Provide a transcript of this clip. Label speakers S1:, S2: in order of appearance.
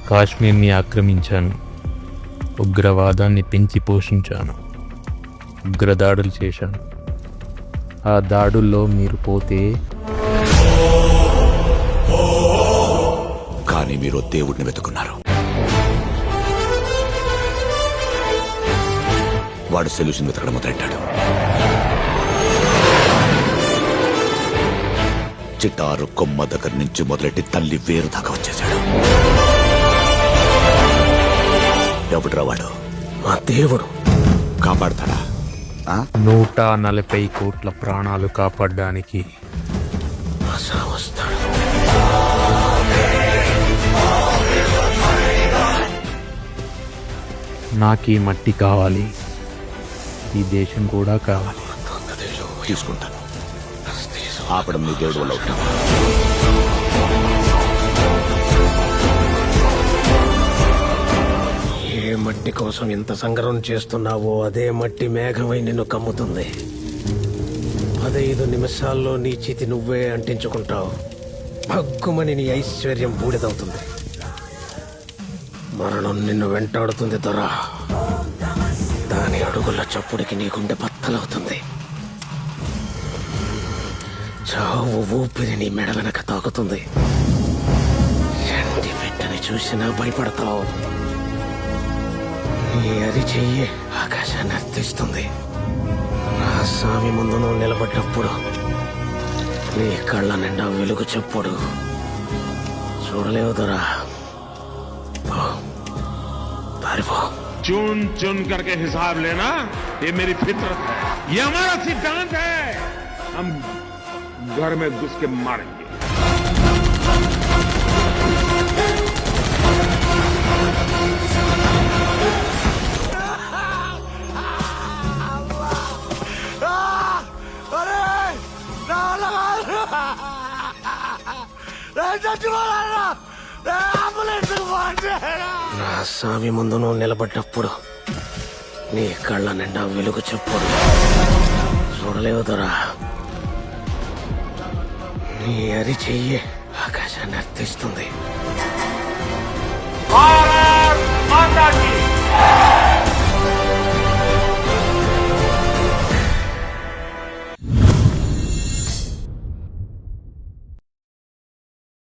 S1: కాశ్మీర్ని ఆక్రమించాను, ఉగ్రవాదాన్ని పెంచి పోషించాను, ఉగ్రదాడులు చేశాను. ఆ దాడుల్లో మీరు పోతే
S2: కానీ మీరు దేవుడిని వెతుకున్నారు. వాడు సొల్యూషన్ వెతకడం మొదలెట్టాడు. చిటారు కొమ్మ దగ్గర నుంచి మొదలెట్టి తల్లి వేరు దాకా వచ్చేశాడు. ఎవడురా వాడు?
S3: ఆ దేవుడు
S2: కాపాడతాడా?
S1: 140 కోట్ల ప్రాణాలు కాపాడడానికి
S3: వస్తాడు.
S1: నాకు ఈ మట్టి కావాలి, ఈ దేశం కూడా కావాలి.
S2: తీసుకుంటాను. ఆపడం నీ దేవుడు వల్ల అవుతాను.
S3: ఏ మట్టి కోసం ఇంత సంగ్రహం చేస్తున్నావో అదే మట్టి మేఘమై నిన్ను కమ్ముతుంది. 15 నిమిషాల్లో నీ చితి నువ్వే అంటించుకుంటావు. భగ్గుమని నీ ఐశ్వర్యం బూడిదవుతుంది. మరణం నిన్ను వెంటాడుతుంది దొరా. దాని అడుగుల చప్పుడికి నీ గుండె బద్దలవుతుంది. చావు ఊపిరి నీ మెడ వెనక తాకుతుంది. ఎండి బిడ్డని చూసినా భయపడతావు. నీ అరిచెయ్యి ఆకాశాన్ని అర్థిస్తుంది. నా స్వామి ముందు నువ్వు నిలబడ్డప్పుడు నీ కళ్ళ నిండా వెలుగు చెప్పుడు చూడలేవు దొరా. పారిపో.
S4: चुन चुन करके हिसाब लेना ये मेरी फितरत है, ये हमारा सिद्धांत है. हम घर में घुस के मारेंगे.
S3: నా స్వామి ముందు నువ్వు నిలబడ్డప్పుడు నీ కళ్ళ నిండా వెలుగు చెప్పుడు చూడలేవు దొరా. నీ అరిచెయ్యి ఆకాశాన్ని అర్థిస్తుంది.
S4: भारत